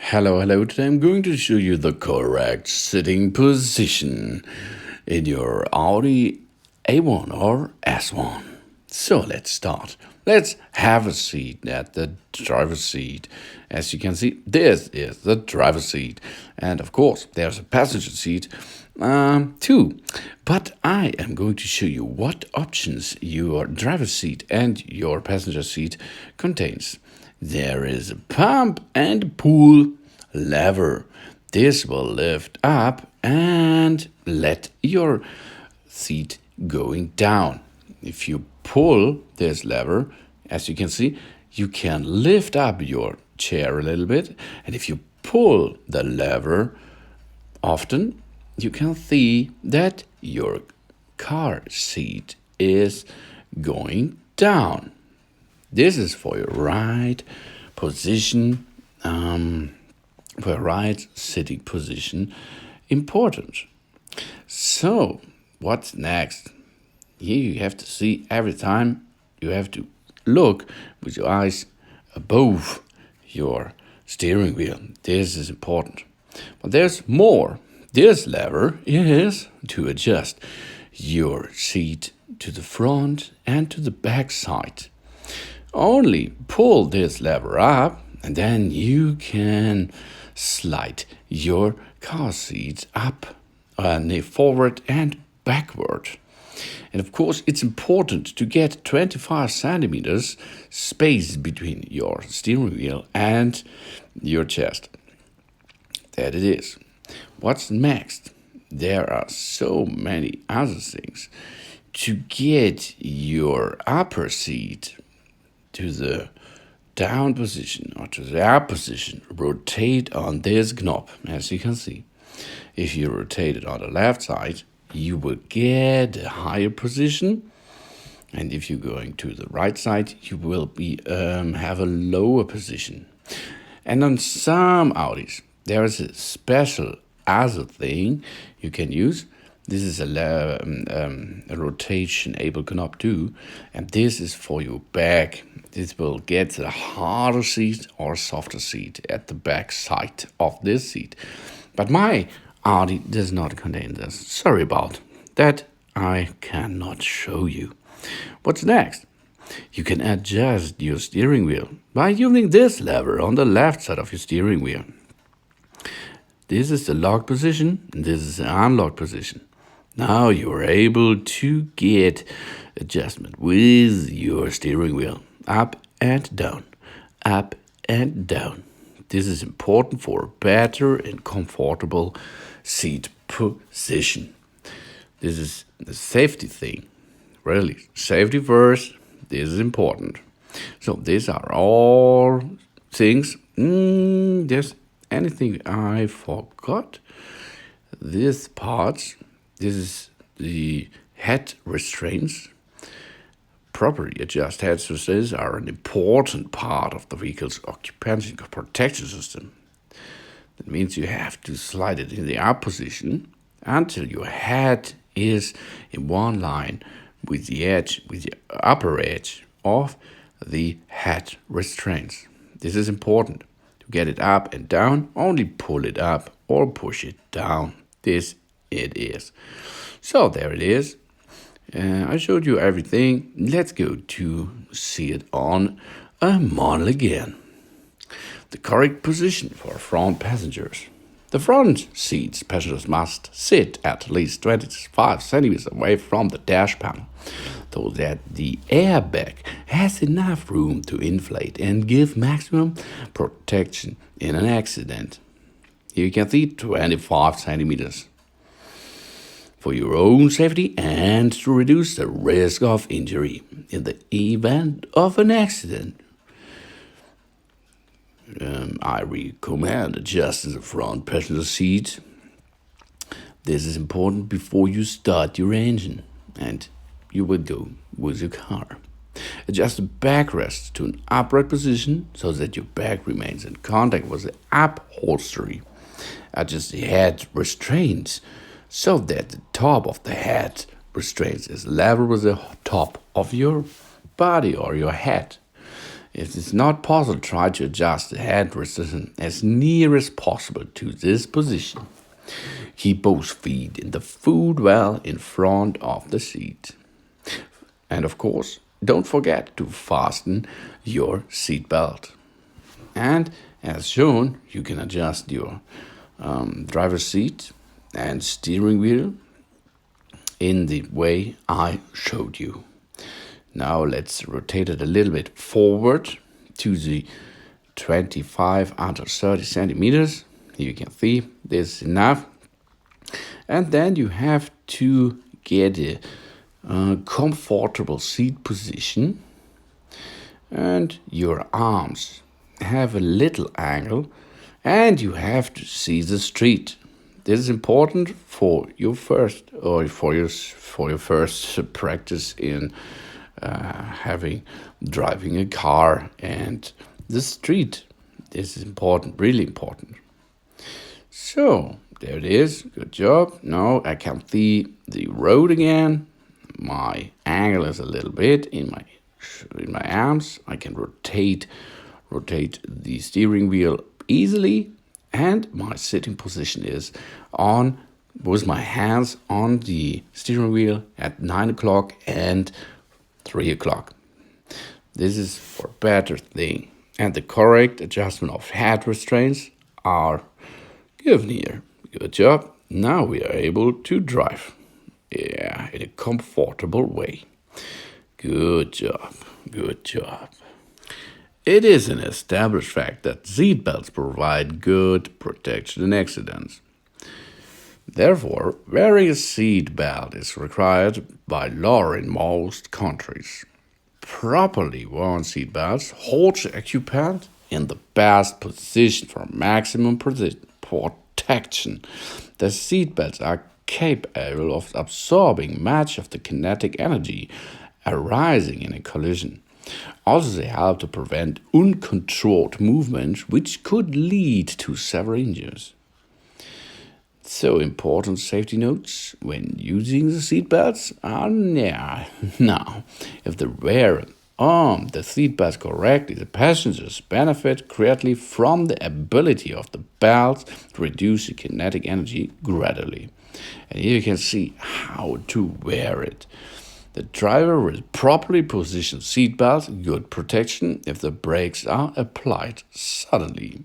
Hello. Today I'm going to show you the correct sitting position in your Audi A1 or S1. So let's start. Let's have a seat at the driver's seat. As you can see, this is the driver's seat. And of course, there's a passenger seat too. But I am going to show you what options your driver's seat and your passenger seat contains. There is a pump and pull lever. This will lift up and let your seat going down. If you pull this lever, as you can see, you can lift up your chair a little bit. And if you pull the lever often, you can see that your car seat is going down. This is for your right position, for right sitting position, important. So, what's next? Here you have to see every time you have to look with your eyes above your steering wheel. This is important. But there's more. This lever is to adjust your seat to the front and to the back side. Only pull this lever up and then you can slide your car seat up and forward and backward. And of course, it's important to get 25 centimeters space between your steering wheel and your chest. That it is. What's next? There are so many other things. To get your upper seat to the down position or to the up position, rotate on this knob, as you can see. If you rotate it on the left side, you will get a higher position, and if you're going to the right side, you will have a lower position. And on some Audis, there is a special other thing you can use. This is a rotation able knob too, and this is for your back. This will get a harder seat or softer seat at the back side of this seat. But my Audi does not contain this. Sorry about that, I cannot show you. What's next? You can adjust your steering wheel by using this lever on the left side of your steering wheel. This is the lock position, and this is the unlock position. Now you're able to get adjustment with your steering wheel. Up and down, up and down. This is important for a better and comfortable seat position. This is the safety thing. Really, safety first. This is important. So these are all things. There's anything I forgot? This part. This is the head restraints. Properly adjusted head restraints are an important part of the vehicle's occupancy protection system. That means you have to slide it in the up position until your head is in one line with the upper edge of the head restraints. This is important. To get it up and down, only pull it up or push it down. This it is. So there it is. I showed you everything. Let's go to see it on a model again. The correct position for front passengers. The front seats passengers must sit at least 25 centimeters away from the dash panel, so that the airbag has enough room to inflate and give maximum protection in an accident. Here you can see 25 centimeters. For your own safety and to reduce the risk of injury in the event of an accident. I recommend adjusting the front passenger seat. This is important before you start your engine and you will go with your car. Adjust the backrest to an upright position so that your back remains in contact with the upholstery. Adjust the head restraints so that the top of the head restraints is level with the top of your body or your head. If it's not possible, try to adjust the headrest as near as possible to this position. Keep both feet in the foot well in front of the seat. And of course, don't forget to fasten your seatbelt. And as shown, you can adjust your driver's seat and steering wheel in the way I showed you. Now let's rotate it a little bit forward to the 25 under 30 centimeters. Here you can see this is enough. And then you have to get a comfortable seat position. And your arms have a little angle. And you have to see the street. This is important for your first practice in driving a car, and the street. This is important, really important. So there it is. Good job. Now I can see the road again. My angle is a little bit in my arms. I can rotate the steering wheel easily, and my sitting position is with my hands on the steering wheel at 9 o'clock and 3 o'clock. This is for a better thing. And the correct adjustment of head restraints are given here. Good job. Now we are able to drive. Yeah, in a comfortable way. Good job. Good job. It is an established fact that seatbelts provide good protection in accidents. Therefore, wearing a seatbelt is required by law in most countries. Properly worn seatbelts hold the occupant in the best position for maximum protection. The seatbelts are capable of absorbing much of the kinetic energy arising in a collision. Also, they help to prevent uncontrolled movements which could lead to severe injuries. So, important safety notes when using the seatbelts are now, if the wearer armed the seatbelt correctly, the passengers benefit greatly from the ability of the belt to reduce the kinetic energy gradually. And here you can see how to wear it. The driver will properly position seatbelt, good protection if the brakes are applied suddenly.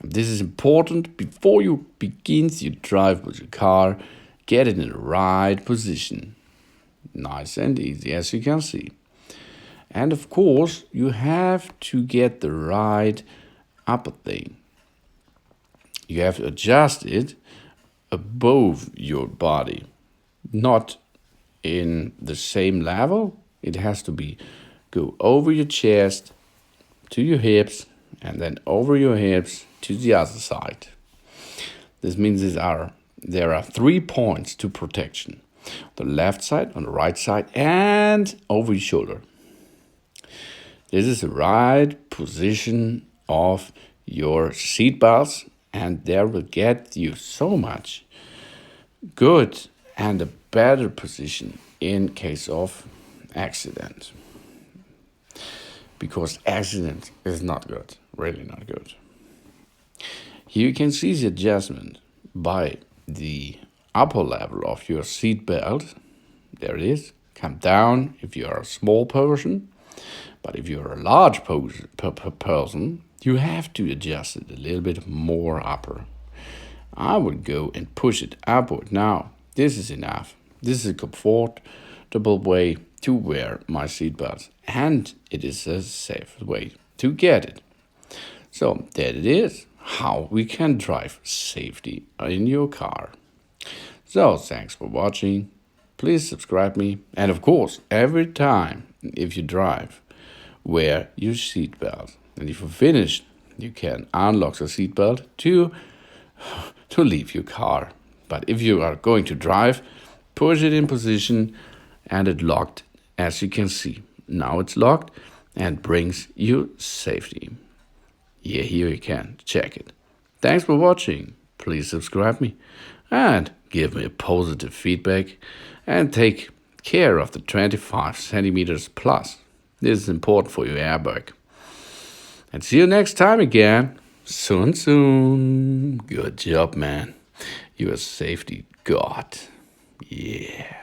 This is important before you begin your drive with your car. Get it in the right position. Nice and easy, as you can see. And of course, you have to get the right upper thing. You have to adjust it above your body, not in the same level. It has to go over your chest to your hips, and then over your hips to the other side. This means there are 3 points to protection: the left side, on the right side, and over your shoulder. This is the right position of your seatbelts, and there will get you so much good and a better position in case of accident. Because accident is not good, really not good. Here you can see the adjustment by the upper level of your seat belt. There it is. Come down if you are a small person. But if you're a large person, you have to adjust it a little bit more upper. I would go and push it upward. Now, this is enough. This is a comfortable way to wear my seatbelt, and it is a safe way to get it. So there it is, how we can drive safety in your car. So thanks for watching. Please subscribe me, and of course, every time if you drive, wear your seatbelt. And if you're finished, you can unlock the seatbelt to leave your car. But if you are going to drive, push it in position and it locked, as you can see. Now it's locked and brings you safety. Yeah, here you can check it. Thanks for watching. Please subscribe me and give me a positive feedback and take care of the 25 centimeters plus. This is important for your airbag. And see you next time again. Soon. Good job, man. You're a safety god. Yeah.